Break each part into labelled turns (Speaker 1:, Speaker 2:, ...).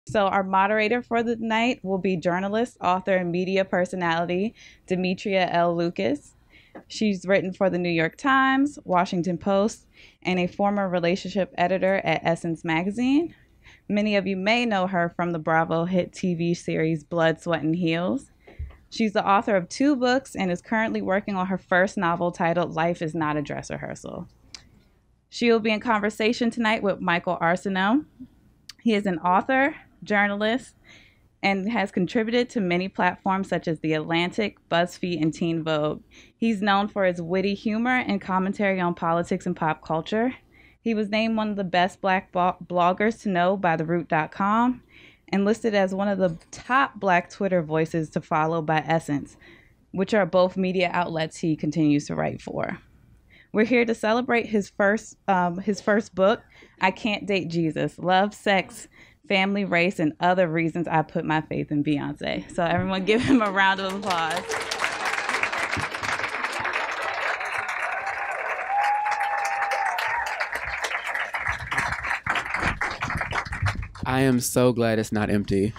Speaker 1: So, our moderator for the night will be journalist, author, and media personality Demetria L. Lucas. She's written for the New York Times, Washington Post, and a former relationship editor at Essence Magazine. Many of you may know her from the Bravo hit TV series Blood, Sweat, and Heels. She's the author of 2 books and is currently working on her first novel titled Life is Not a Dress Rehearsal. She will be in conversation tonight with Michael Arceneaux. He is an author, journalist, and has contributed to many platforms such as The Atlantic, BuzzFeed, and Teen Vogue. He's known for his witty humor and commentary on politics and pop culture. He was named one of the best Black bloggers to know by TheRoot.com and listed as one of the top Black Twitter voices to follow by Essence, which are both media outlets he continues to write for. We're here to celebrate his first book, I Can't Date Jesus: Love, Sex, Family, Race, and Other Reasons I Put My Faith in Beyonce. So everyone give him a round of applause.
Speaker 2: I am so glad it's not empty.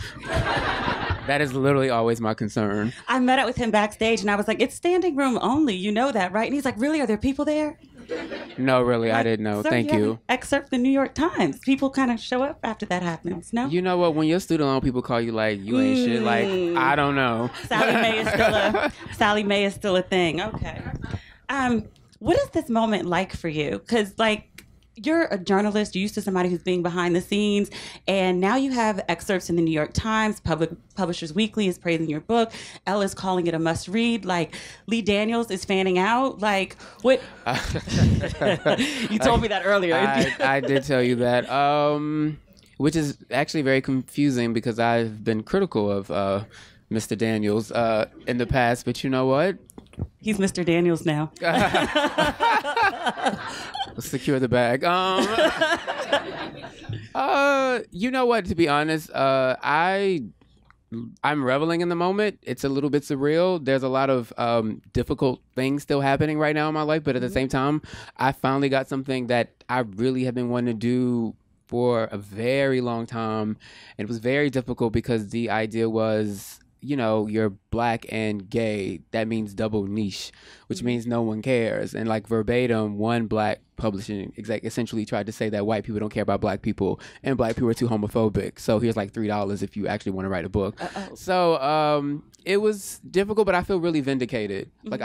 Speaker 2: That is literally always my concern.
Speaker 3: I met up with him backstage and I was like, it's standing room only. You know that, right? And he's like, really? Are there people there?
Speaker 2: No, really, I didn't know.
Speaker 3: Sir,
Speaker 2: Thank you.
Speaker 3: Excerpt the New York Times. People kind of show up after that happens, no?
Speaker 2: You know what? When you're student loan, people call you like, you ain't shit. Like, I don't know.
Speaker 3: Sally Mae is still a thing. Okay. What is this moment like for you? Because, like, you're a journalist, you're used to somebody who's being behind the scenes, and now you have excerpts in the New York Times. Publishers Weekly is praising your book. Elle is calling it a must-read. Like, Lee Daniels is fanning out. Like, what? You told me that earlier.
Speaker 2: I did tell you that, which is actually very confusing because I've been critical of Mr. Daniels in the past, but you know what?
Speaker 3: He's Mr. Daniels now.
Speaker 2: Secure the bag. You know what? To be honest, I'm reveling in the moment. It's a little bit surreal. There's a lot of difficult things still happening right now in my life, but at the same time, I finally got something that I really have been wanting to do for a very long time. And it was very difficult because the idea was, you know, you're Black and gay. That means double niche, which means no one cares. And like verbatim, one Black publishing exec essentially tried to say that white people don't care about Black people and Black people are too homophobic. So here's like $3 if you actually want to write a book. So it was difficult, but I feel really vindicated. Like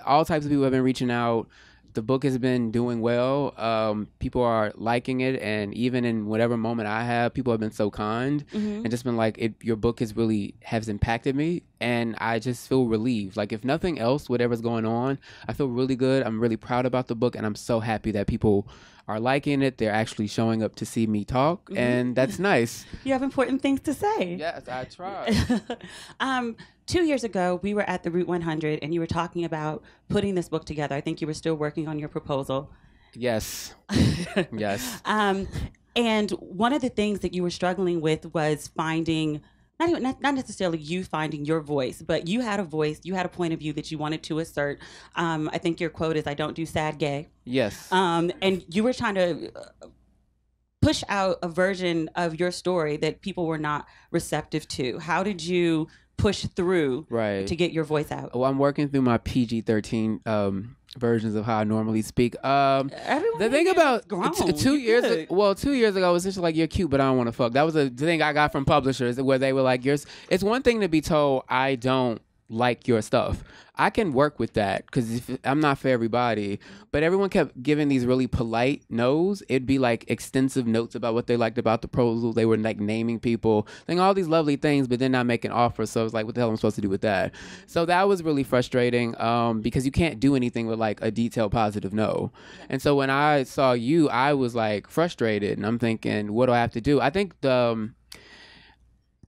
Speaker 2: all types of people have been reaching out. The book has been doing well. People are liking it, and even in whatever moment I have, people have been so kind and just been like, your book has impacted me, and I just feel relieved. Like, if nothing else, whatever's going on, I feel really good. I'm really proud about the book, and I'm so happy that people are liking it. They're actually showing up to see me talk, and that's nice.
Speaker 3: You have important things to say.
Speaker 2: Yes, I try.
Speaker 3: 2 years ago, we were at the Root 100, and you were talking about putting this book together. I think you were still working on your proposal.
Speaker 2: Yes. Yes.
Speaker 3: And one of the things that you were struggling with was finding, not necessarily you finding your voice, but you had a voice, you had a point of view that you wanted to assert. I think your quote is, "I don't do sad gay."
Speaker 2: Yes.
Speaker 3: And you were trying to push out a version of your story that people were not receptive to. How did you push through to get your voice out?
Speaker 2: Well, I'm working through my PG-13 versions of how I normally speak. The thing about 2 years ago, well, 2 years ago, it was just like, you're cute, but I don't want to fuck. That was the thing I got from publishers, where they were like, it's one thing to be told, I don't like your stuff. I can work with that because I'm not for everybody, but everyone kept giving these really polite no's. It'd be like extensive notes about what they liked about the proposal. They were like naming people, saying all these lovely things, but then not making offers. So I was like, what the hell am I supposed to do with that? So that was really frustrating because you can't do anything with like a detailed positive no. And so when I saw you, I was like frustrated, and I'm thinking, what do I have to do? I think the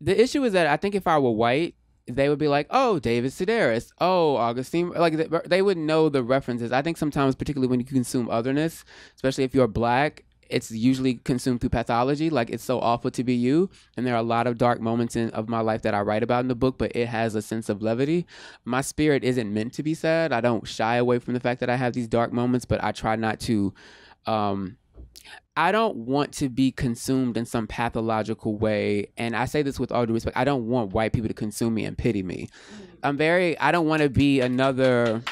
Speaker 2: issue is that I think if I were white, they would be like, oh, David Sedaris, oh, Augustine, like they would know the references. I think sometimes, particularly when you consume otherness, especially if you're Black, it's usually consumed through pathology. Like, it's so awful to be you. And there are a lot of dark moments of my life that I write about in the book, but it has a sense of levity. My spirit isn't meant to be sad. I don't shy away from the fact that I have these dark moments, but I try not to I don't want to be consumed in some pathological way. And I say this with all due respect. I don't want white people to consume me and pity me. I don't want to be another...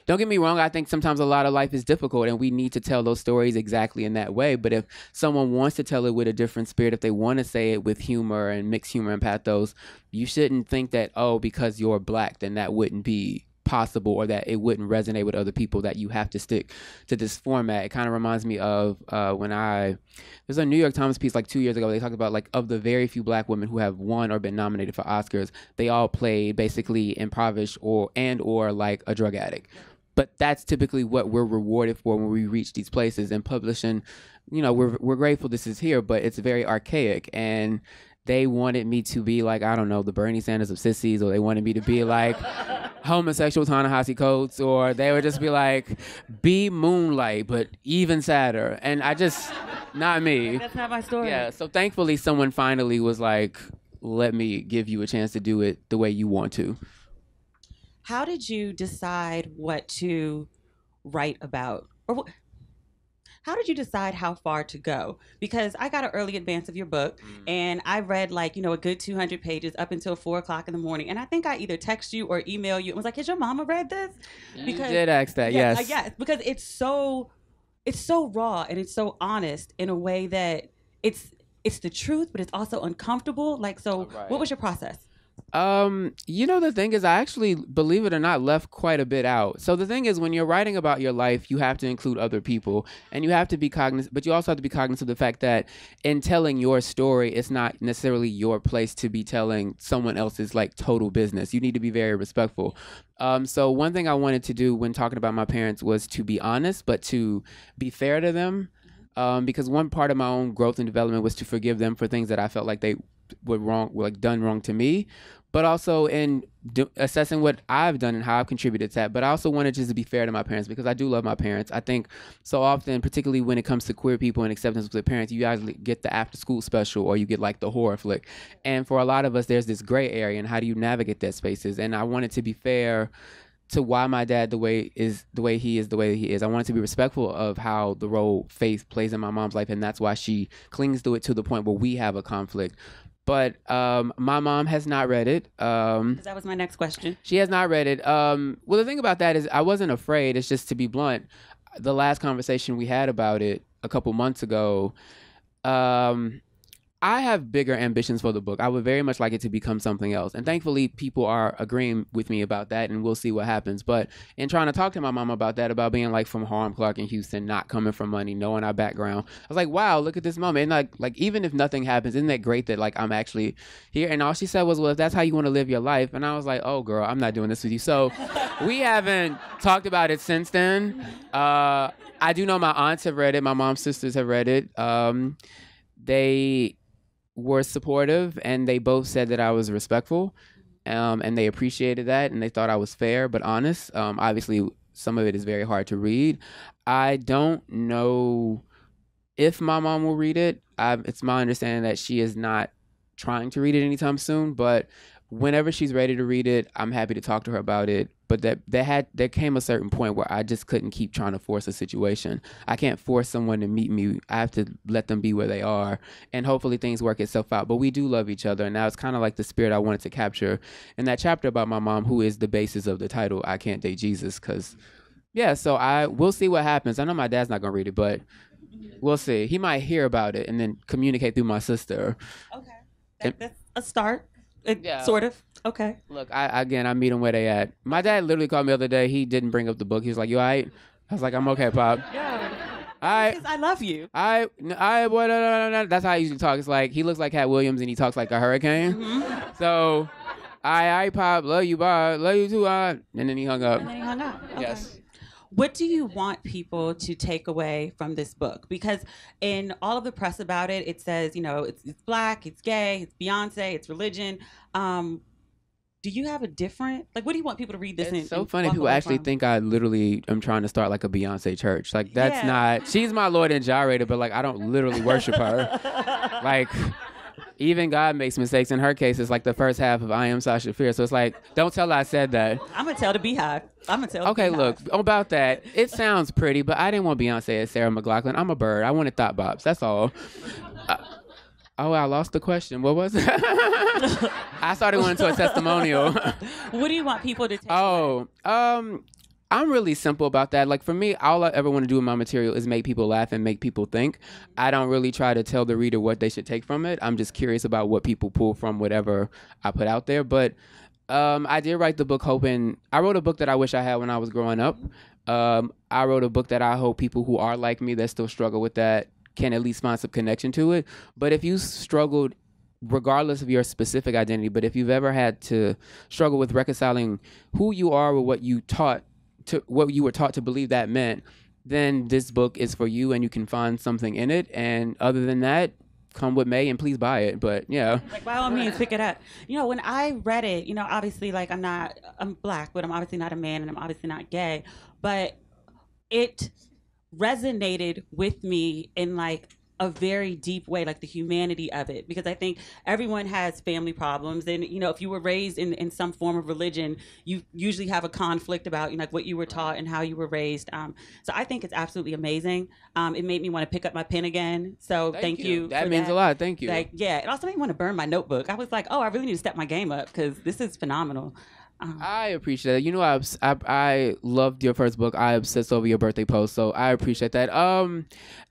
Speaker 2: Don't get me wrong. I think sometimes a lot of life is difficult and we need to tell those stories exactly in that way. But if someone wants to tell it with a different spirit, if they want to say it with humor and mix humor and pathos, you shouldn't think that, oh, because you're black, then that wouldn't be possible or that it wouldn't resonate with other people, that you have to stick to this format. It kind of reminds me of there's a New York Times piece like 2 years ago. They talked about like of the very few black women who have won or been nominated for Oscars, they all played basically impoverished or like a drug addict. But that's typically what we're rewarded for when we reach these places. And publishing, we're grateful this is here, but it's very archaic. And they wanted me to be like, I don't know, the Bernie Sanders of sissies, or they wanted me to be like homosexual Ta-Nehisi Coates, or they would just be like, be Moonlight, but even sadder. And I just, not me.
Speaker 3: That's not my story.
Speaker 2: Yeah, so thankfully someone finally was like, let me give you a chance to do it the way you want to.
Speaker 3: How did you decide what to write about? Or how did you decide how far to go? Because I got an early advance of your book, and I read like, a good 200 pages up until 4 o'clock in the morning. And I think I either text you or email you and was like, has your mama read this?
Speaker 2: Because, you did ask that, yes.
Speaker 3: Yes, because it's so raw and it's so honest in a way that it's the truth, but it's also uncomfortable. Like, so right. What was your process?
Speaker 2: The thing is, I actually, believe it or not, left quite a bit out. So the thing is, when you're writing about your life, you have to include other people, and you have to be cognizant, but you also have to be cognizant of the fact that in telling your story, it's not necessarily your place to be telling someone else's like total business. You need to be very respectful. So one thing I wanted to do when talking about my parents was to be honest, but to be fair to them. Because one part of my own growth and development was to forgive them for things that I felt like they were done wrong to me, but also in assessing what I've done and how I've contributed to that. But I also wanted just to be fair to my parents, because I do love my parents. I think so often, particularly when it comes to queer people and acceptance with their parents, you guys get the after school special, or you get like the horror flick. And for a lot of us, there's this gray area, and how do you navigate that spaces? And I wanted to be fair to why my dad the way he is the way he is. I wanted to be respectful of how the role faith plays in my mom's life, and that's why she clings to it to the point where we have a conflict. But my mom has not read it.
Speaker 3: That was my next question.
Speaker 2: She has not read it. Well, the thing about that is I wasn't afraid. It's just, to be blunt, the last conversation we had about it a couple months ago, I have bigger ambitions for the book. I would very much like it to become something else. And thankfully, people are agreeing with me about that, and we'll see what happens. But in trying to talk to my mom about that, about being like from Harlem, Clark, and Houston, not coming from money, knowing our background, I was like, wow, look at this moment. And like even if nothing happens, isn't that great that like I'm actually here? And all she said was, well, if that's how you want to live your life. And I was like, oh, girl, I'm not doing this with you. So we haven't talked about it since then. I do know my aunts have read it. My mom's sisters have read it. They were supportive, and they both said that I was respectful, and they appreciated that, and they thought I was fair but honest. Obviously, some of it is very hard to read. I don't know if my mom will read it. It's my understanding that she is not trying to read it anytime soon, but whenever she's ready to read it, I'm happy to talk to her about it. But there came a certain point where I just couldn't keep trying to force a situation. I can't force someone to meet me. I have to let them be where they are, and hopefully things work itself out. But we do love each other, and now it's kind of like the spirit I wanted to capture in that chapter about my mom, who is the basis of the title, I Can't Date Jesus. So we'll see what happens. I know my dad's not going to read it, but we'll see. He might hear about it and then communicate through my sister.
Speaker 3: Okay. That's a start. Sort of. Okay.
Speaker 2: Look, I meet them where they at. My dad literally called me the other day. He didn't bring up the book. He was like, you all right? I was like, I'm okay, Pop.
Speaker 3: Yeah.
Speaker 2: All right.
Speaker 3: Because I love you.
Speaker 2: That's how I usually talk. It's like, he looks like Cat Williams and he talks like a hurricane. Mm-hmm. So, all right, Pop, love you, Bob. Love you too, and then he hung up.
Speaker 3: Okay.
Speaker 2: Yes.
Speaker 3: What do you want people to take away from this book? Because in all of the press about it, it says, it's black, it's gay, it's Beyonce, it's religion. Do you have a different, what do you want people to read this in?
Speaker 2: It's so funny. People actually think I literally am trying to start like a Beyonce church. Like, that's not, she's my Lord and gyrator, but I don't literally worship her. Even God makes mistakes. In her case, it's like the first half of I Am Sasha Fierce. So it's like, don't tell her I said that.
Speaker 3: I'm going to tell the Beehive. I'm going to tell
Speaker 2: Okay,
Speaker 3: the
Speaker 2: look, about that, it sounds pretty, but I didn't want Beyonce as Sarah McLachlan. I'm a bird. I wanted Thought Bops. That's all. I lost the question. What was it? I started going into a testimonial.
Speaker 3: What do you want people to take?
Speaker 2: I'm really simple about that. Like for me, all I ever want to do in my material is make people laugh and make people think. I don't really try to tell the reader what they should take from it. I'm just curious about what people pull from whatever I put out there. But I did write the book I wrote a book that I wish I had when I was growing up. I wrote a book that I hope people who are like me that still struggle with that can at least find some connection to it. But if you struggled, regardless of your specific identity, but if you've ever had to struggle with reconciling who you are with what you were taught to believe that meant, then this book is for you and you can find something in it. And other than that, come what may and please buy it. But yeah.
Speaker 3: Like by all means, pick it up. You know, when I read it, you know, obviously like I'm black, but I'm obviously not a man and I'm obviously not gay. But it resonated with me in like a very deep way, like the humanity of it, because I think everyone has family problems, and you know, if you were raised in some form of religion, you usually have a conflict about, you know, like what you were taught and how you were raised. So I think it's absolutely amazing. It made me want to pick up my pen again. So thank you.
Speaker 2: That means a lot. Thank you.
Speaker 3: Like, yeah, it also made me want to burn my notebook. I was like, oh, I really need to step my game up because this is phenomenal.
Speaker 2: I appreciate it. You know, I loved your first book. I obsessed over your birthday post, so I appreciate that.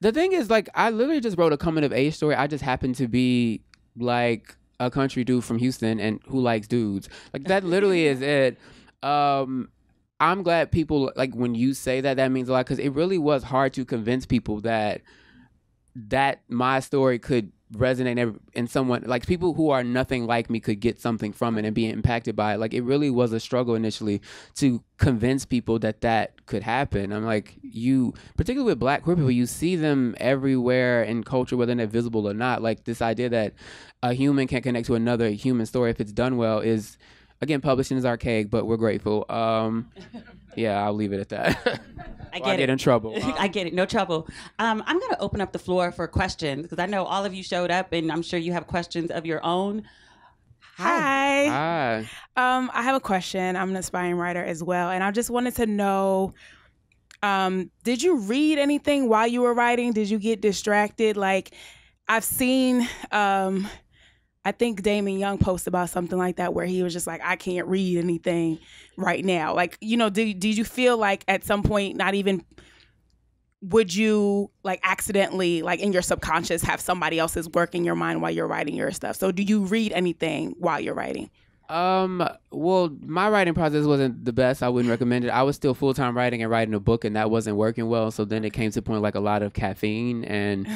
Speaker 2: The thing is, like, I literally just wrote a coming of age story. I just happened to be like a country dude from Houston and who likes dudes. Like that literally is it. I'm glad people, like, when you say that means a lot, because it really was hard to convince people that my story could resonate in someone, like people who are nothing like me could get something from it and be impacted by it. Like it really was a struggle initially to convince people that could happen. I'm like, particularly with Black queer people, you see them everywhere in culture, whether they're visible or not. Like this idea that a human can connect to another human story if it's done well is, again, publishing is archaic, but we're grateful. Yeah, I'll leave it at that.
Speaker 3: I get
Speaker 2: in trouble.
Speaker 3: I get it. No trouble. I'm going to open up the floor for questions because I know all of you showed up and I'm sure you have questions of your own.
Speaker 4: Hi. I have a question. I'm an aspiring writer as well. And I just wanted to know, did you read anything while you were writing? Did you get distracted? Like I've seen, I think Damon Young posted about something like that where he was just like, I can't read anything right now. Like, you know, did you feel like at some point, not even, would you like accidentally, like in your subconscious, have somebody else's work in your mind while you're writing your stuff? So do you read anything while you're writing?
Speaker 2: Well, my writing process wasn't the best. I wouldn't recommend it. I was still full-time writing a book, and that wasn't working well. So then it came to the point like a lot of caffeine and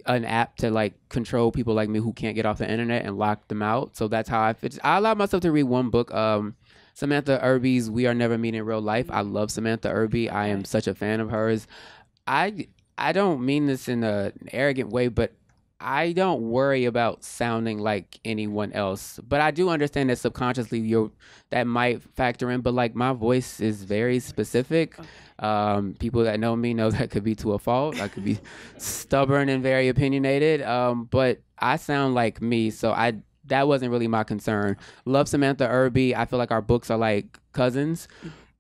Speaker 2: an app to like control people like me who can't get off the internet and lock them out. So that's how I allowed myself to read one book, Samantha Irby's We Are Never Meeting in Real Life. I love Samantha Irby. I am such a fan of hers. I don't mean this in an arrogant way, but I don't worry about sounding like anyone else. But I do understand that subconsciously that might factor in. But like my voice is very specific. People that know me know that could be to a fault. I could be stubborn and very opinionated. But I sound like me, so that wasn't really my concern. Love Samantha Irby. I feel like our books are like cousins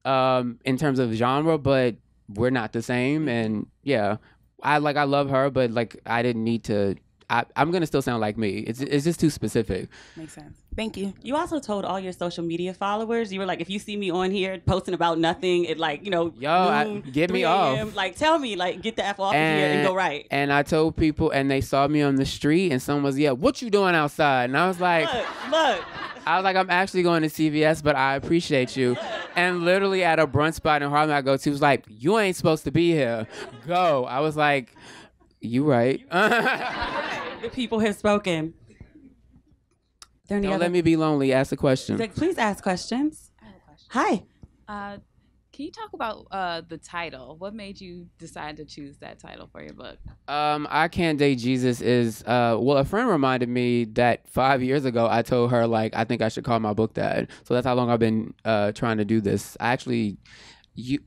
Speaker 2: in terms of genre, but we're not the same. And yeah, I love her, but like I didn't need to. I'm gonna still sound like me. It's just too specific.
Speaker 4: Makes sense. Thank you.
Speaker 3: You also told all your social media followers, you were like, if you see me on here posting about nothing, it like, you know, noon,
Speaker 2: get me off.
Speaker 3: Like, tell me, like, get the F off of here and go right.
Speaker 2: And I told people, and they saw me on the street, and someone was, what you doing outside? And I was like,
Speaker 3: look.
Speaker 2: I was like, I'm actually going to CVS, but I appreciate you. And literally at a brunch spot in Harlem I go to, was like, you ain't supposed to be here. Go. I was like, you right.
Speaker 3: The people have spoken.
Speaker 2: Don't let me be lonely. Ask a question.
Speaker 3: Like, please ask questions.
Speaker 1: I have a question.
Speaker 3: Hi.
Speaker 1: Can you talk about the title? What made you decide to choose that title for your book?
Speaker 2: I Can't Date Jesus is, a friend reminded me that 5 years ago, I told her, like, I think I should call my book that. So that's how long I've been trying to do this. I actually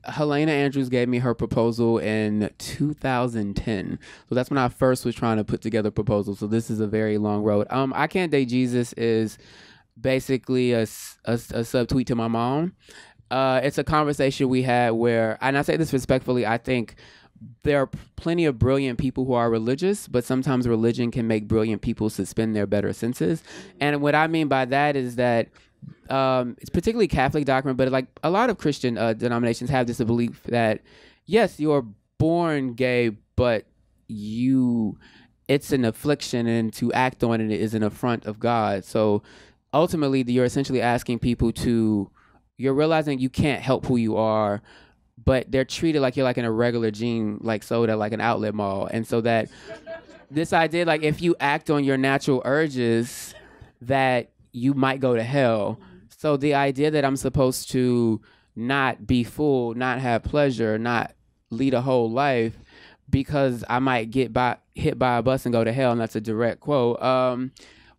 Speaker 2: Helena Andrews gave me her proposal in 2010. So that's when I first was trying to put together proposals. So this is a very long road. I Can't Date Jesus is basically a subtweet to my mom. It's a conversation we had where, and I say this respectfully, I think there are plenty of brilliant people who are religious, but sometimes religion can make brilliant people suspend their better senses. And what I mean by that is that it's particularly Catholic doctrine, but like a lot of Christian denominations have this belief that, yes, you're born gay, but it's an affliction, and to act on it is an affront of God. So ultimately, you're essentially asking people you're realizing you can't help who you are, but they're treated like you're like in a regular gene, like soda, like an outlet mall. And so that this idea, like if you act on your natural urges, that you might go to hell. So the idea that I'm supposed to not be full, not have pleasure, not lead a whole life because I might get hit by a bus and go to hell, and that's a direct quote.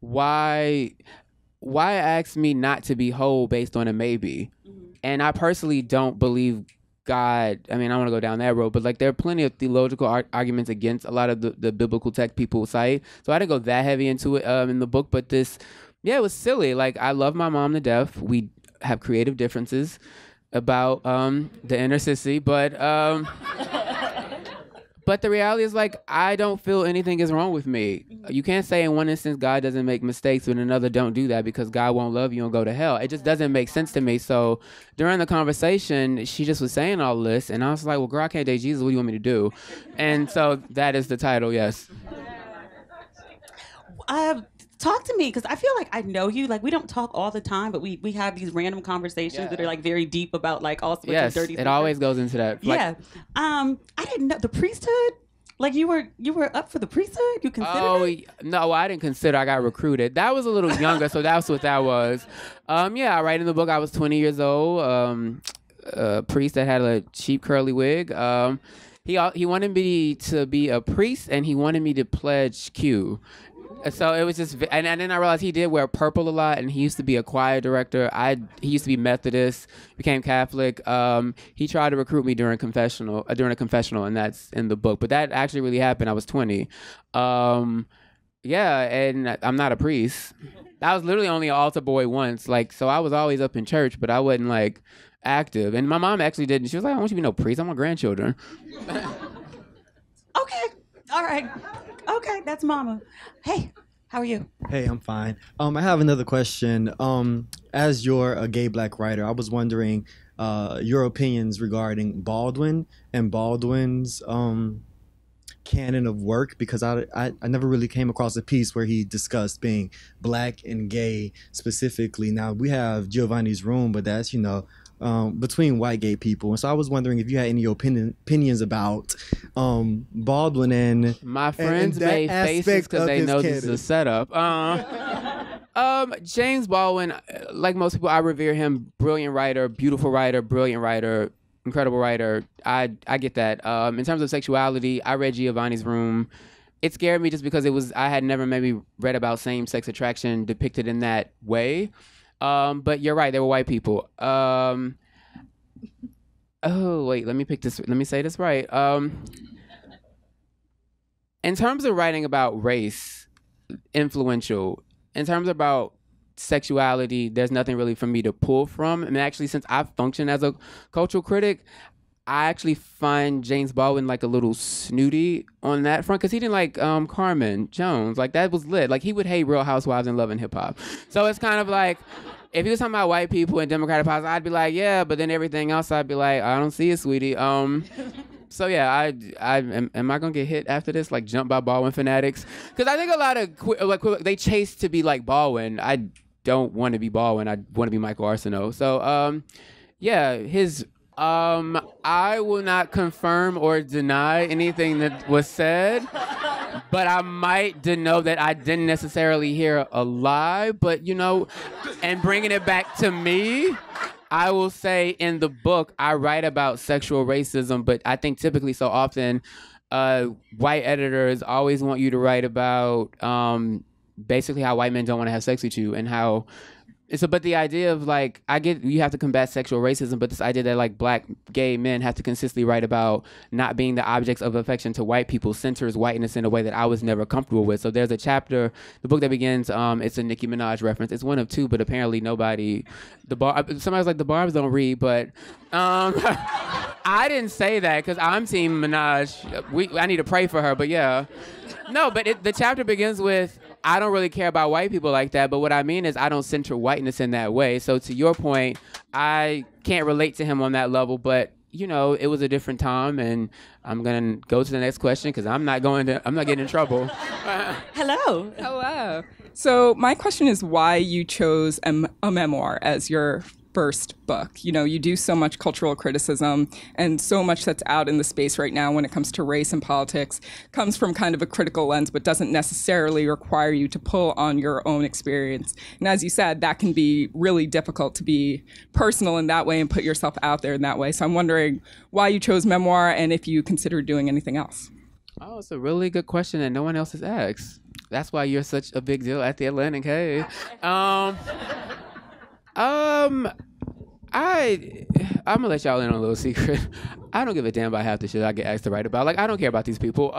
Speaker 2: Why ask me not to be whole based on a maybe? And I personally don't believe God. I mean, I want to go down that road, but like there are plenty of theological arguments against a lot of the biblical text people cite. So I didn't go that heavy into it in the book, but it was silly. Like, I love my mom to death. We have creative differences about the inner sissy, but the reality is, like, I don't feel anything is wrong with me. You can't say in one instance God doesn't make mistakes, but in another don't do that because God won't love you and go to hell. It just doesn't make sense to me. So during the conversation, she just was saying all this, and I was like, well, girl, I can't date Jesus. What do you want me to do? And so that is the title, yes.
Speaker 3: Talk to me, because I feel like I know you. Like, we don't talk all the time, but we have these random conversations that are like very deep about like all sorts of dirty.
Speaker 2: Yes, it always goes into that.
Speaker 3: Like, I didn't know the priesthood. Like, you were up for the priesthood. You considered it?
Speaker 2: No, I didn't consider. I got recruited. That was a little younger, so that's what that was. I write in the book. I was 20 years old. A priest that had a cheap curly wig. He wanted me to be a priest, and he wanted me to pledge Q. So it was just, and then I realized he did wear purple a lot, and he used to be a choir director. He used to be Methodist, became Catholic. He tried to recruit me during a confessional, and that's in the book. But that actually really happened. I was 20. And I'm not a priest. I was literally only an altar boy once. Like, so I was always up in church, but I wasn't like active. And my mom actually didn't. She was like, I don't want you to be no priest. I want grandchildren.
Speaker 3: Okay. All right. Okay, that's mama. Hey, how are you?
Speaker 5: Hey, I'm fine. I have another question. As you're a gay black writer, I was wondering your opinions regarding Baldwin and Baldwin's canon of work, because I never really came across a piece where he discussed being black and gay specifically. Now, we have Giovanni's Room, but that's, between white gay people. And so I was wondering if you had any opinions about Baldwin and
Speaker 2: my friends
Speaker 5: and
Speaker 2: made faces because they know
Speaker 5: canon.
Speaker 2: This is a setup. James Baldwin, like most people, I revere him. Brilliant writer, beautiful writer, brilliant writer, incredible writer. I get that. In terms of sexuality, I read Giovanni's Room. It scared me just because I had never maybe read about same-sex attraction depicted in that way. But you're right, they were white people. Oh wait, let me say this right. In terms of writing about race, influential. In terms about sexuality, there's nothing really for me to pull from. And actually, since I function as a cultural critic, I actually find James Baldwin like a little snooty on that front, because he didn't like Carmen Jones. Like, that was lit. Like, he would hate Real Housewives and Love and Hip Hop. So it's kind of like, if he was talking about white people and Democratic politics, I'd be like, yeah, but then everything else, I'd be like, I don't see it, sweetie. So yeah, am I gonna get hit after this? Like, jump by Baldwin fanatics? Because I think a lot of they chase to be like Baldwin. I don't want to be Baldwin. I want to be Michael Arceneaux. So I will not confirm or deny anything that was said, but I might denote that I didn't necessarily hear a lie. But and bringing it back to me, I will say in the book, I write about sexual racism, but I think typically so often white editors always want you to write about basically how white men don't want to have sex with you, and how So, but the idea of like, I get you have to combat sexual racism, but this idea that like black gay men have to consistently write about not being the objects of affection to white people centers whiteness in a way that I was never comfortable with. So there's a chapter, the book that begins, it's a Nicki Minaj reference. It's one of two, but apparently somebody's like the Barbs don't read, but I didn't say that because I'm Team Minaj. I need to pray for her, but yeah. No, but the chapter begins with, I don't really care about white people like that, but what I mean is I don't center whiteness in that way. So to your point, I can't relate to him on that level, but you know, it was a different time, and I'm gonna go to the next question because I'm not getting in trouble.
Speaker 3: Hello.
Speaker 6: Hello. So my question is why you chose a memoir as your first book. You know, you do so much cultural criticism, and so much that's out in the space right now when it comes to race and politics comes from kind of a critical lens, but doesn't necessarily require you to pull on your own experience. And as you said, that can be really difficult to be personal in that way and put yourself out there in that way. So I'm wondering why you chose memoir and if you consider doing anything else.
Speaker 2: Oh, it's a really good question that no one else has asked. That's why you're such a big deal at the Atlantic. Hey. I'm gonna let y'all in on a little secret. I don't give a damn about half the shit I get asked to write about. Like, I don't care about these people.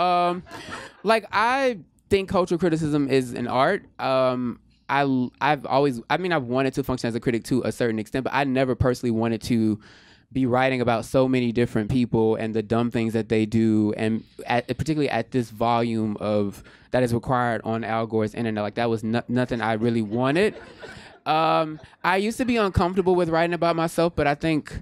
Speaker 2: Like, I think cultural criticism is an art. I've wanted to function as a critic to a certain extent, but I never personally wanted to be writing about so many different people and the dumb things that they do, and particularly at this volume of that is required on Al Gore's internet. Like, that was nothing I really wanted. I used to be uncomfortable with writing about myself, but I think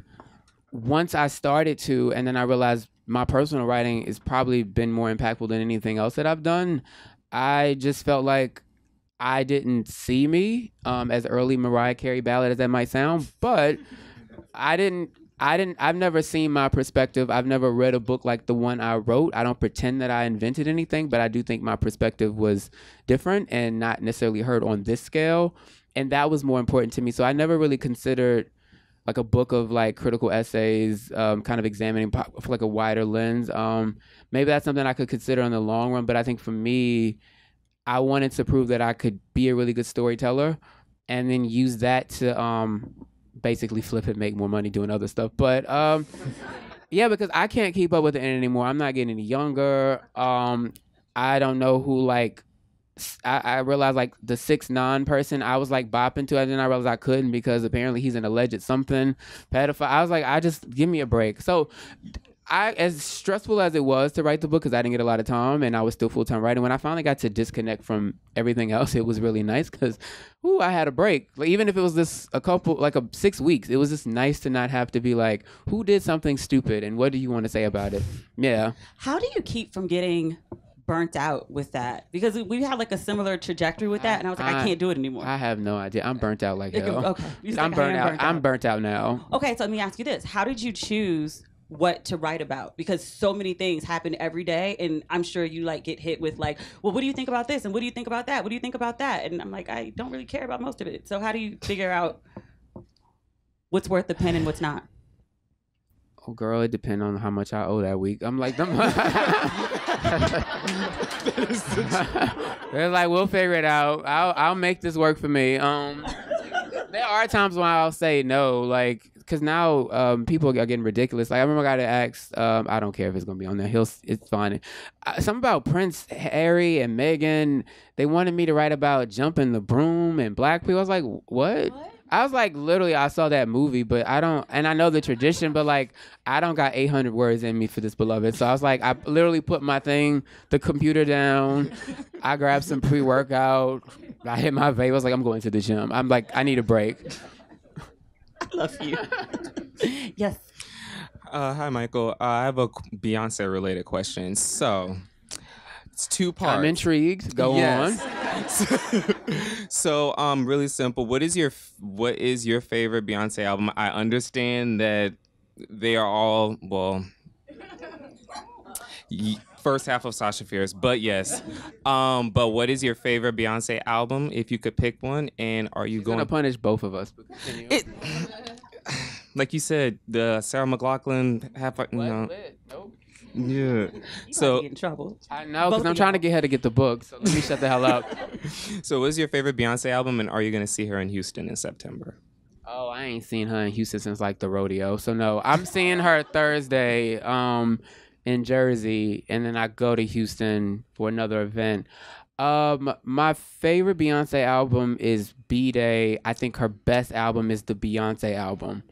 Speaker 2: once I started to, and then I realized my personal writing has probably been more impactful than anything else that I've done, I just felt like I didn't see me as early Mariah Carey ballad as that might sound, but I've never seen my perspective. I've never read a book like the one I wrote. I don't pretend that I invented anything, but I do think my perspective was different and not necessarily heard on this scale. And that was more important to me. So I never really considered like a book of like critical essays, kind of examining for like a wider lens. Maybe that's something I could consider in the long run. But I think for me, I wanted to prove that I could be a really good storyteller and then use that to basically flip it, make more money doing other stuff. But yeah, because I can't keep up with the internet anymore. I'm not getting any younger. I don't know who like, I realized like the 6ix9ine person I was like bopping to, and then I realized I couldn't because apparently he's an alleged something pedophile. I was like, I just give me a break. So as stressful as it was to write the book, because I didn't get a lot of time and I was still full-time writing, when I finally got to disconnect from everything else, it was really nice because I had a break. Like, even if it was this 6 weeks, it was just nice to not have to be like, who did something stupid and what do you want to say about it? Yeah.
Speaker 3: How do you keep from getting burnt out with that? Because we had like a similar trajectory with that, and I was like, I can't do it anymore.
Speaker 2: I have no idea. I'm burnt out like hell.
Speaker 3: Okay.
Speaker 2: I'm burnt out. I'm burnt out now.
Speaker 3: Okay, so let me ask you this. How did you choose what to write about? Because so many things happen every day, and I'm sure you like get hit with like, well, what do you think about this? And what do you think about that? What do you think about that? And I'm like, I don't really care about most of it. So how do you figure out what's worth the pen and what's not?
Speaker 2: Oh, girl, it depends on how much I owe that week. I'm like, they're like, we'll figure it out. I'll make this work for me. There are times when I'll say no, like, because now people are getting ridiculous. Like, I remember I got asked, I don't care if it's going to be on there. It's fine. Something about Prince Harry and Meghan. They wanted me to write about jumping the broom and black people. I was like, what? I was like, literally, I saw that movie, but I don't, and I know the tradition, but like, I don't got 800 words in me for this, beloved. So I was like, I literally put the computer down. I grabbed some pre-workout. I hit my vape. I was like, I'm going to the gym. I'm like, I need a break.
Speaker 3: I love you. Yes.
Speaker 7: Hi, Michael. I have a Beyonce related question. So it's 2 parts.
Speaker 2: I'm intrigued. Go on.
Speaker 7: So, really simple. What is your favorite Beyonce album? I understand that they are all, well, first half of Sasha Fierce, but yes. But what is your favorite Beyonce album, if you could pick one? And are you going to
Speaker 2: punish both of us?
Speaker 7: Like you said, the Sarah McLachlan half.
Speaker 2: Nope.
Speaker 7: Yeah.
Speaker 3: So get in trouble.
Speaker 2: I know,
Speaker 3: Both
Speaker 2: because I'm
Speaker 3: of
Speaker 2: trying to
Speaker 3: y'all.
Speaker 2: get her to get the book. So let me shut the hell up.
Speaker 7: So what's your favorite Beyonce album, and are you going to see her in Houston in September?
Speaker 2: Oh, I ain't seen her in Houston since like the rodeo. So no, I'm seeing her Thursday in Jersey, and then I go to Houston for another event. My favorite Beyonce album is B-Day. I think her best album is the Beyonce album.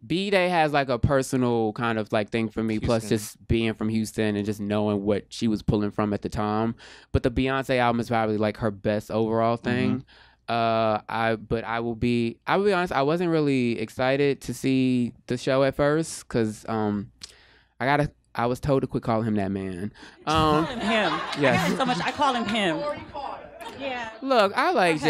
Speaker 2: B-Day has like a personal kind of like thing for me, plus just being from Houston and just knowing what she was pulling from at the time. But the Beyonce album is probably like her best overall thing. I will be honest, I wasn't really excited to see the show at first because I was told to quit calling him that man.
Speaker 3: Him.
Speaker 2: Yes.
Speaker 3: So much. I call him him. Yeah.
Speaker 2: Look, I like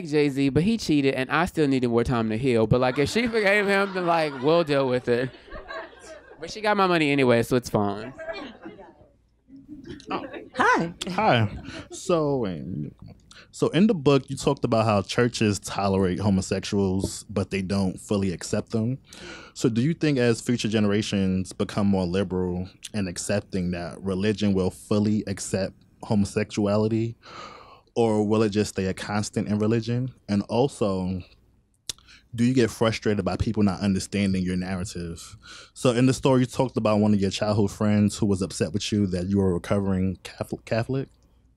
Speaker 2: Jay-Z, but he cheated and I still needed more time to heal. But like if she forgave him, then like we'll deal with it. But she got my money anyway, so it's fine.
Speaker 3: Hi.
Speaker 8: Hi. So in the book, you talked about how churches tolerate homosexuals, but they don't fully accept them. So do you think as future generations become more liberal and accepting, that religion will fully accept homosexuality, or will it just stay a constant in religion? And also, do you get frustrated by people not understanding your narrative? So in the story, you talked about one of your childhood friends who was upset with you that you were a recovering Catholic.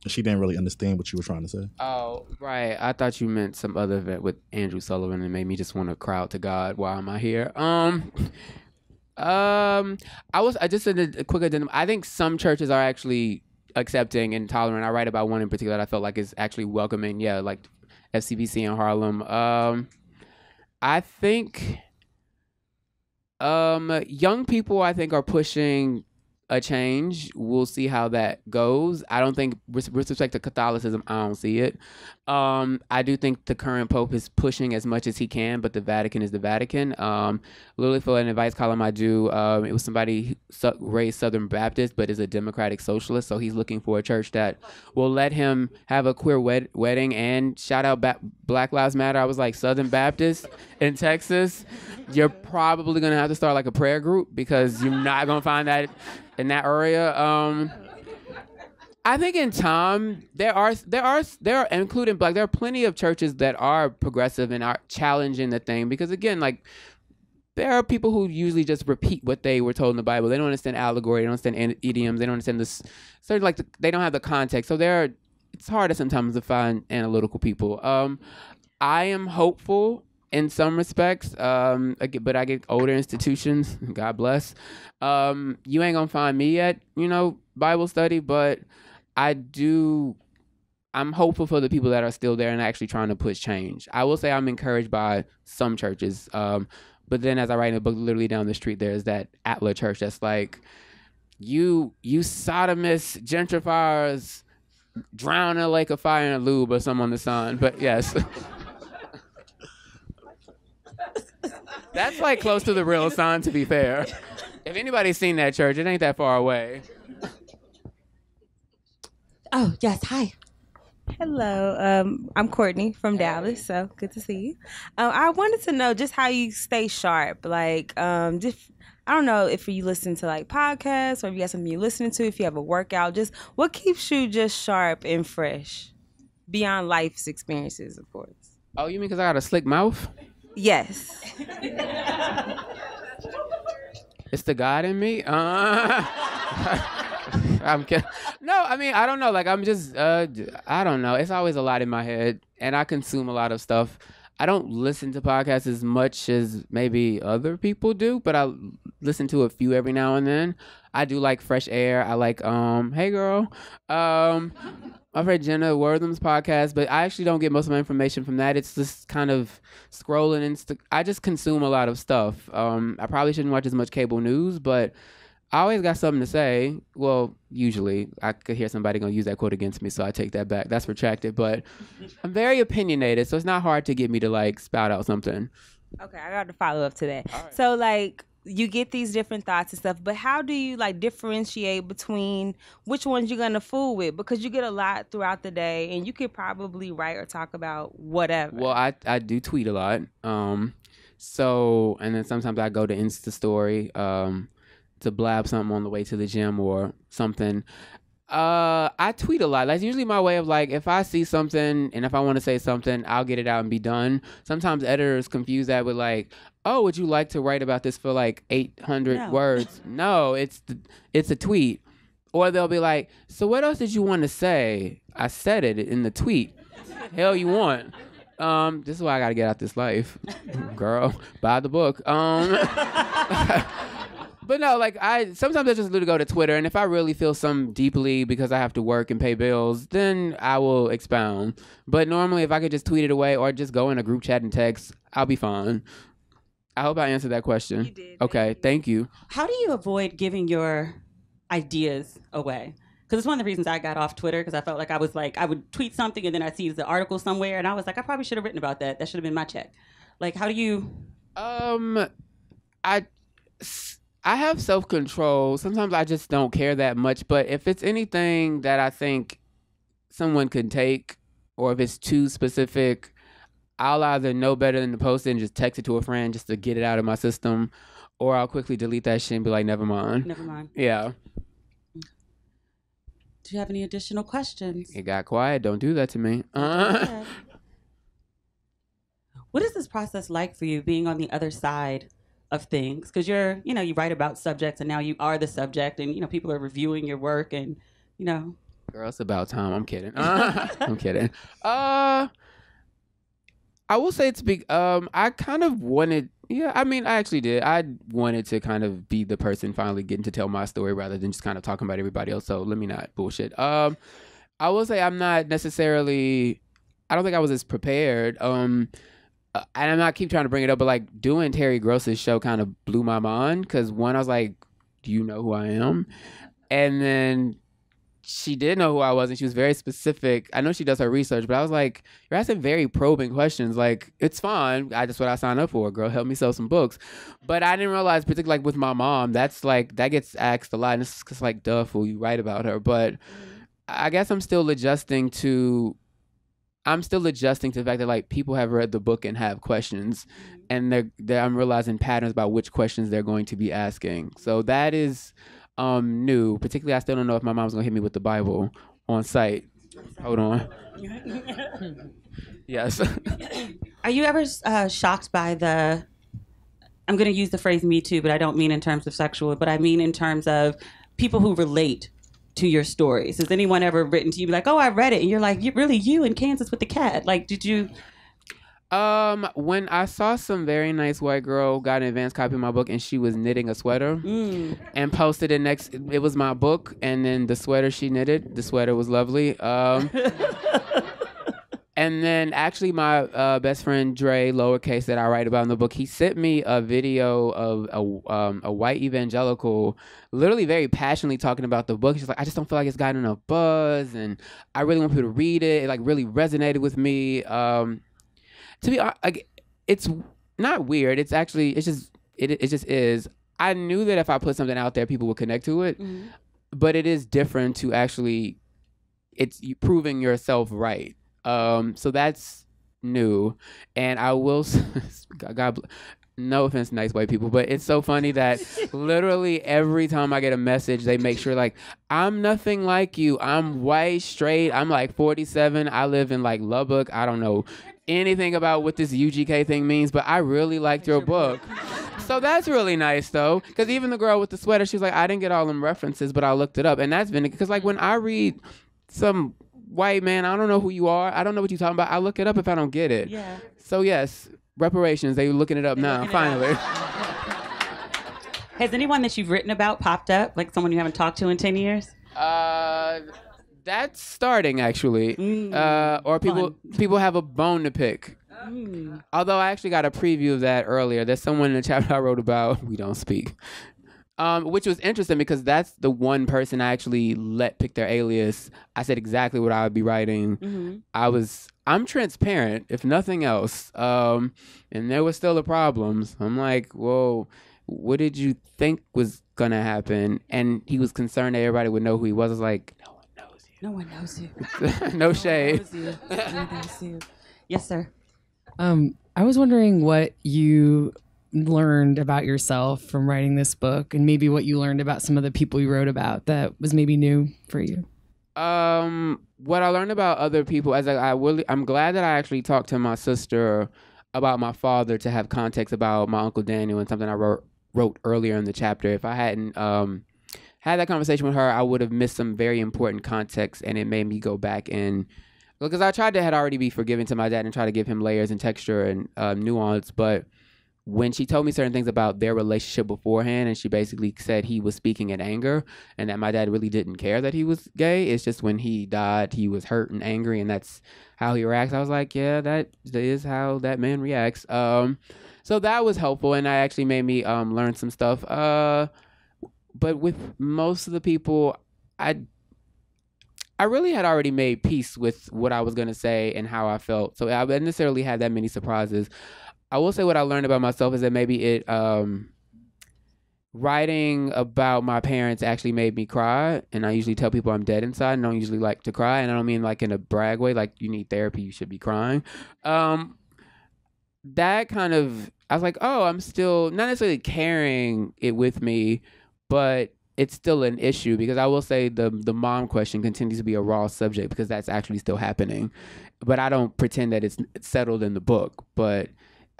Speaker 8: She didn't really understand what you were trying to say. Oh,
Speaker 2: right. I thought you meant some other event with Andrew Sullivan and made me just want to cry out to God. Why am I here? I just did a quick addendum. I think some churches are actually accepting and tolerant. I write about one in particular that I felt like is actually welcoming. Yeah, like FCBC in Harlem. I think young people, I think, are pushing a change. We'll see how that goes. I don't think, with respect to Catholicism, I don't see it. I do think the current Pope is pushing as much as he can, but the Vatican is the Vatican. Literally, for an advice column I do, it was somebody raised Southern Baptist, but is a democratic socialist, so he's looking for a church that will let him have a queer wedding and shout out Black Lives Matter. I was like, Southern Baptist in Texas, you're probably going to have to start like a prayer group because you're not going to find that in that area. I think in time there are including Black, there are plenty of churches that are progressive and are challenging the thing, because again, like, there are people who usually just repeat what they were told in the Bible. They don't understand allegory, they don't understand idioms, they don't understand this sort of they don't have the context. So it's harder sometimes to find analytical people. I am hopeful in some respects, but I get older institutions, God bless. You ain't gonna find me at, Bible study, but I'm hopeful for the people that are still there and actually trying to push change. I will say I'm encouraged by some churches, but then as I write in the book, literally down the street, there's that Atla church that's like, you sodomists, gentrifiers, drown in a lake of fire and lube or something on the sign, but yes. That's like close to the real sign, to be fair. If anybody's seen that church, it ain't that far away.
Speaker 3: Oh, yes. Hi.
Speaker 9: Hello. I'm Courtney from Dallas, so good to see you. I wanted to know just how you stay sharp. Like, just, I don't know if you listen to like podcasts or if you got something you're listening to, if you have a workout, just what keeps you just sharp and fresh beyond life's experiences, of course.
Speaker 2: Oh, you mean because I got a slick mouth?
Speaker 9: Yes.
Speaker 2: It's the God in me. I'm kidding. No, I mean, I don't know. Like, I'm just, I don't know. It's always a lot in my head, and I consume a lot of stuff. I don't listen to podcasts as much as maybe other people do, but I listen to a few every now and then. I do like Fresh Air. I like, Hey Girl. I've read Jenna Wortham's podcast, but I actually don't get most of my information from that. It's just kind of scrolling. I just consume a lot of stuff. I probably shouldn't watch as much cable news, but I always got something to say. Well, usually. I could hear somebody going to use that quote against me, so I take that back. That's retracted. But I'm very opinionated, so it's not hard to get me to, like, spout out something.
Speaker 9: Okay, I got to follow up to that.
Speaker 2: Right.
Speaker 9: So, like, you get these different thoughts and stuff, but how do you, like, differentiate between which ones you're going to fool with? Because you get a lot throughout the day, and you could probably write or talk about whatever.
Speaker 2: Well, I do tweet a lot. So, and then sometimes I go to Insta story. to blab something on the way to the gym or something. I tweet a lot. That's usually my way of like, if I see something and if I want to say something, I'll get it out and be done. Sometimes editors confuse that with like, oh, would you like to write about this for like 800 words? No, it's a tweet. Or they'll be like, so what else did you want to say? I said it in the tweet. Hell you want. This is why I got to get out this life. Girl, buy the book. But no, like sometimes I just literally go to Twitter, and if I really feel something deeply because I have to work and pay bills, then I will expound. But normally, if I could just tweet it away or just go in a group chat and text, I'll be fine. I hope I answered that question.
Speaker 3: You did.
Speaker 2: Okay, thank you.
Speaker 3: How do you avoid giving your ideas away? Because it's one of the reasons I got off Twitter, because I felt like I would tweet something and then I'd see the article somewhere, and I was like, I probably should have written about that. That should have been my check. Like, how do you?
Speaker 2: I have self-control. Sometimes I just don't care that much. But if it's anything that I think someone could take, or if it's too specific, I'll either know better than to post it and just text it to a friend just to get it out of my system, or I'll quickly delete that shit and be like, never mind.
Speaker 3: Never mind.
Speaker 2: Yeah.
Speaker 3: Do you have any additional questions?
Speaker 2: It got quiet. Don't do that to me.
Speaker 3: What is this process like for you, being on the other side of things? Because you write about subjects, and now you are the subject, and people are reviewing your work, and
Speaker 2: Girl, it's about time. I'm kidding. I'm kidding. I will say it's big. I kind of wanted. Yeah, I mean, I actually did. I wanted to kind of be the person finally getting to tell my story rather than just kind of talking about everybody else. So let me not bullshit. I will say I'm not necessarily. I don't think I was as prepared. And I'm not keep trying to bring it up, but like doing Terry Gross's show kind of blew my mind because one, I was like, "Do you know who I am?" And then she did know who I was, and she was very specific. I know she does her research, but I was like, "You're asking very probing questions. Like, it's fine. That's what I signed up for. Girl, help me sell some books." But I didn't realize, particularly like with my mom, that's like that gets asked a lot, and it's just like, duh, fool, you write about her. But I guess I'm still adjusting to the fact that like people have read the book and have questions, and I'm realizing patterns about which questions they're going to be asking. So that is new. Particularly, I still don't know if my mom's gonna hit me with the Bible on site. Hold on. Yes.
Speaker 3: Are you ever shocked by the? I'm going to use the phrase "Me Too," but I don't mean in terms of sexual, but I mean in terms of people who relate to your stories. Has anyone ever written to you like, "Oh, I read it," and you're like, you in Kansas with the cat? Like, did you?
Speaker 2: When I saw some very nice white girl got an advance copy of my book and she was knitting a sweater and posted it next. It was my book, and then the sweater she knitted. The sweater was lovely. And then actually my best friend Dre, lowercase, that I write about in the book, he sent me a video of a white evangelical literally very passionately talking about the book. She's like, I just don't feel like it's gotten enough buzz, and I really want people to read it. It like really resonated with me. To be honest, it's not weird. It's actually, it just is. I knew that if I put something out there, people would connect to it, but it is different to actually, it's proving yourself right. So that's new. And I will, God, no offense to nice white people, but it's so funny that literally every time I get a message, they make sure like, I'm nothing like you. I'm white, straight. I'm like 47. I live in like Lubbock. I don't know anything about what this UGK thing means, but I really liked your book. So that's really nice though. Cause even the girl with the sweater, she's like, I didn't get all them references, but I looked it up. And that's been, because like when I read some white man, I don't know who you are, I don't know what you're talking about, I look it up if I don't get it.
Speaker 3: Yeah.
Speaker 2: So yes, reparations, they're looking it up now, finally.
Speaker 3: Has anyone that you've written about popped up? Like someone you haven't talked to in 10 years?
Speaker 2: That's starting actually. Or people have a bone to pick. Although I actually got a preview of that earlier. There's someone in the chapter I wrote about, we don't speak. Which was interesting because that's the one person I actually let pick their alias. I said exactly what I would be writing. I'm transparent, if nothing else. And there was still the problems. I'm like, whoa, what did you think was gonna happen? And he was concerned that everybody would know who he was. I was like,
Speaker 3: no one knows you.
Speaker 2: No shade.
Speaker 3: No one knows you. Yes, sir.
Speaker 10: I was wondering what you learned about yourself from writing this book, and maybe what you learned about some of the people you wrote about that was maybe new for you?
Speaker 2: What I learned about other people, I'm glad that I actually talked to my sister about my father to have context about my Uncle Daniel, and something I wrote earlier in the chapter. If I hadn't had that conversation with her, I would have missed some very important context, and it made me go back and, because I tried to had already be forgiving to my dad and try to give him layers and texture and nuance, but when she told me certain things about their relationship beforehand, and she basically said he was speaking in anger and that my dad really didn't care that he was gay. It's just when he died, he was hurt and angry, and that's how he reacts. I was like, yeah, that is how that man reacts. So that was helpful, and that actually made me learn some stuff. But with most of the people, I really had already made peace with what I was going to say and how I felt. So I didn't necessarily have that many surprises. I will say what I learned about myself is that maybe writing about my parents actually made me cry. And I usually tell people I'm dead inside and don't usually like to cry. And I don't mean like in a brag way, like you need therapy, you should be crying. That kind of, I was like, oh, I'm still not necessarily carrying it with me, but it's still an issue, because I will say the mom question continues to be a raw subject, because that's actually still happening. But I don't pretend that it's settled in the book. But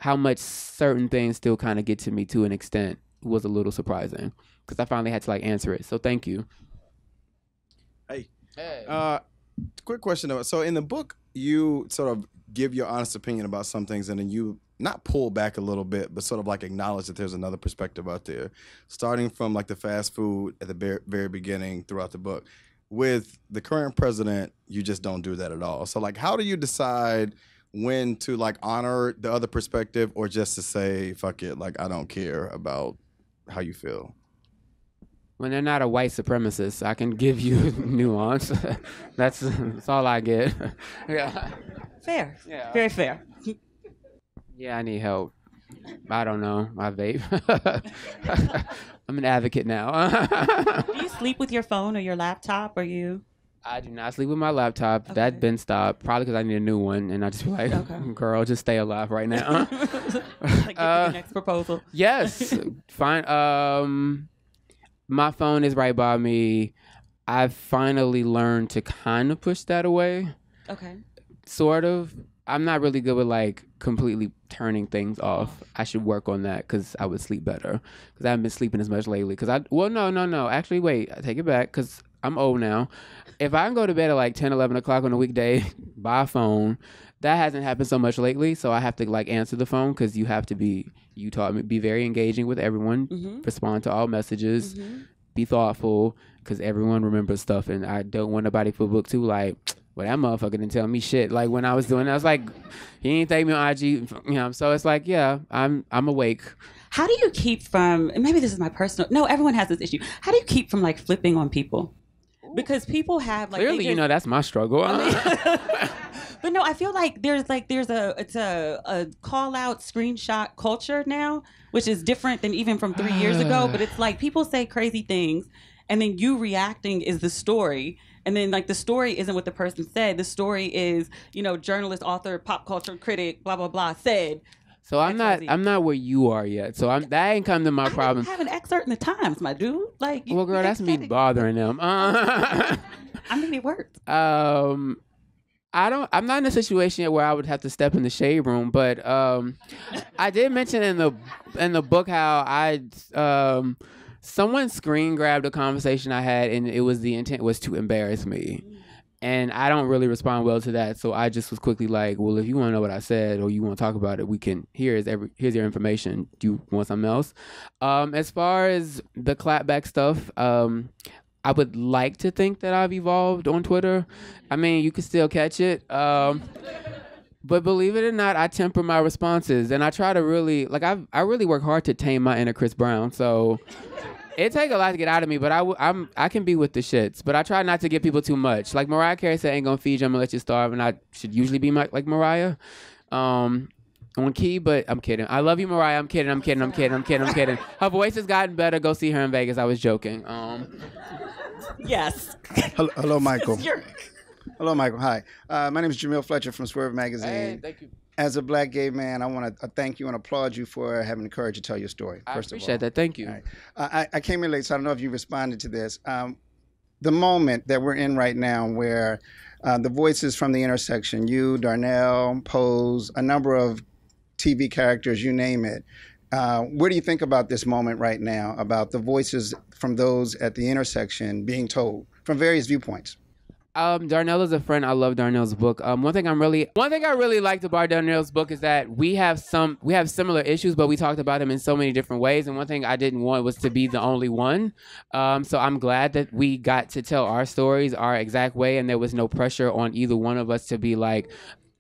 Speaker 2: how much certain things still kind of get to me to an extent was a little surprising, because I finally had to like answer it. So thank you.
Speaker 11: Hey. Quick question though. So in the book, you sort of give your honest opinion about some things, and then you not pull back a little bit, but sort of like acknowledge that there's another perspective out there, starting from like the fast food at the very beginning throughout the book. With the current president, you just don't do that at all. So like, how do you decide when to like honor the other perspective, or just to say, fuck it, like I don't care about how you feel?
Speaker 2: When they're not a white supremacist, I can give you nuance. That's all I get. Yeah.
Speaker 3: Fair.
Speaker 2: Yeah.
Speaker 3: Very fair.
Speaker 2: Yeah, I need help. I don't know. I vape. I'm an advocate now.
Speaker 3: Do you sleep with your phone or your laptop? Or you?
Speaker 2: I do not sleep with my laptop.
Speaker 3: Okay.
Speaker 2: That's been stopped. Probably because I need a new one. And I just feel like, girl, just stay alive right now.
Speaker 3: Like, get to the next proposal.
Speaker 2: Yes. Fine. My phone is right by me. I've finally learned to kind of push that away.
Speaker 3: Okay.
Speaker 2: Sort of. I'm not really good with like completely turning things off. I should work on that, because I would sleep better. Because I haven't been sleeping as much lately. No. Actually, wait. I take it back, because I'm old now. If I can go to bed at like 10, 11 o'clock on a weekday by phone, that hasn't happened so much lately. So I have to like answer the phone, because you have to be, you taught me, be very engaging with everyone, respond to all messages, be thoughtful, because everyone remembers stuff. And I don't want nobody to feel book too like, well, that motherfucker didn't tell me shit. Like when I was doing it, I was like, he ain't thank me on IG, you know. So it's like, yeah, I'm awake.
Speaker 3: How do you keep from, and maybe this is my personal, no, everyone has this issue. How do you keep from like flipping on people? Because people have like,
Speaker 2: clearly, you know, that's my struggle.
Speaker 3: But no, I feel like there's a call out screenshot culture now, which is different than even from 3 years ago. But it's like people say crazy things, and then you reacting is the story. And then like the story isn't what the person said. The story is, you know, journalist, author, pop culture critic, blah blah blah said.
Speaker 2: So I'm not where you are yet. So that ain't come to my problem.
Speaker 3: I have an excerpt in the Times, my dude. Like,
Speaker 2: well, girl, that's me bothering them.
Speaker 3: I mean, it worked.
Speaker 2: I'm not in a situation yet where I would have to step in the shade room, but I did mention in the book how someone screen grabbed a conversation I had, and the intent was to embarrass me. And I don't really respond well to that, so I just was quickly like, well, if you want to know what I said or you want to talk about it, we can. Here's your information. Do you want something else? As far as the clapback stuff, I would like to think that I've evolved on Twitter. I mean, you can still catch it. But believe it or not, I temper my responses, and I try to really, like, I really work hard to tame my inner Chris Brown, so it take a lot to get out of me, but I can be with the shits, but I try not to give people too much. Like Mariah Carey said, ain't gonna feed you, I'm gonna let you starve, and I should usually be like Mariah on key, but I'm kidding. I love you, Mariah. I'm kidding. Her voice has gotten better. Go see her in Vegas. I was joking.
Speaker 3: Yes.
Speaker 12: Hello, Michael. Hello, Michael. Hi. My name is Jamil Fletcher from Swerve Magazine.
Speaker 2: Hey, thank you.
Speaker 12: as a black gay man, I want to thank you and applaud you for having the courage to tell your story.
Speaker 2: I
Speaker 12: First of all,
Speaker 2: appreciate that. Thank you.
Speaker 12: All right. I came in late, so I don't know if you responded to this. The moment that we're in right now, where the voices from the intersection, you, Darnell, Pose, a number of TV characters, you name it. What do you think about this moment right now, about the voices from those at the intersection being told from various viewpoints?
Speaker 2: Darnell is a friend. I love Darnell's book. One thing I really liked about Darnell's book is that we have similar issues, but we talked about them in so many different ways. And one thing I didn't want was to be the only one. So I'm glad that we got to tell our stories our exact way, and there was no pressure on either one of us to be like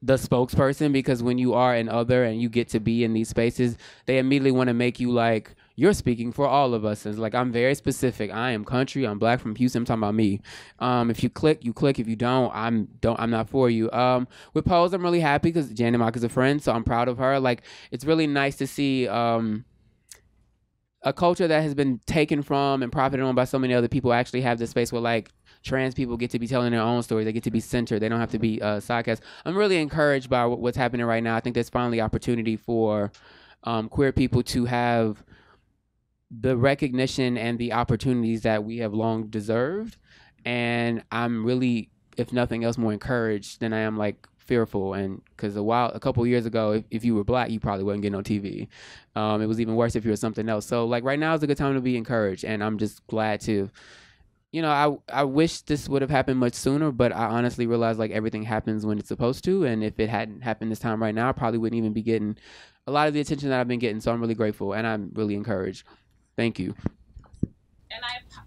Speaker 2: the spokesperson, because when you are an other and you get to be in these spaces, they immediately want to make you like you're speaking for all of us. And it's like, I'm very specific. I am country. I'm black from Houston. I'm talking about me. If you click, you click. If you don't, I'm not for you. With Pose, I'm really happy because Janet Mock is a friend, so I'm proud of her. Like, it's really nice to see a culture that has been taken from and profited on by so many other people actually have this space where like trans people get to be telling their own stories. They get to be centered. They don't have to be sidecast. I'm really encouraged by what's happening right now. I think there's finally opportunity for queer people to have the recognition and the opportunities that we have long deserved. And I'm really, if nothing else, more encouraged than I am like fearful. And because a couple of years ago, if you were black, you probably wouldn't get on TV. It was even worse if you were something else. So like right now is a good time to be encouraged. And I'm just glad to, I wish this would have happened much sooner, but I honestly realized like everything happens when it's supposed to. And if it hadn't happened this time right now, I probably wouldn't even be getting a lot of the attention that I've been getting. So I'm really grateful and I'm really encouraged. Thank you.
Speaker 13: And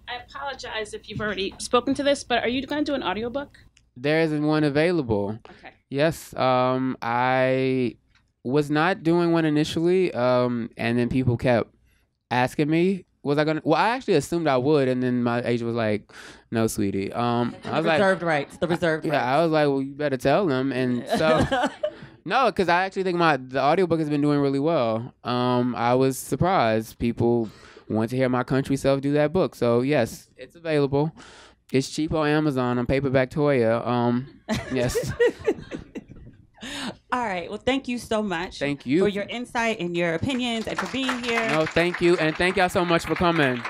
Speaker 13: I apologize if you've already spoken to this, but are you going to do an audiobook?
Speaker 2: There isn't one available.
Speaker 13: Okay.
Speaker 2: Yes. I was not doing one initially, and then people kept asking me, was I going to? Well, I actually assumed I would, and then my agent was like, no, sweetie. I was
Speaker 3: reserved rights. The reserved rights.
Speaker 2: Yeah, I was like, well, you better tell them. And so... No, because I actually think the audiobook has been doing really well. I was surprised. People want to hear my country self do that book. So, yes, it's available. It's cheap on Amazon on paperback Toya. Yes.
Speaker 3: All right. Well, thank you so much.
Speaker 2: Thank you.
Speaker 3: For your insight and your opinions and for being here.
Speaker 2: No, thank you. And thank y'all so much for coming.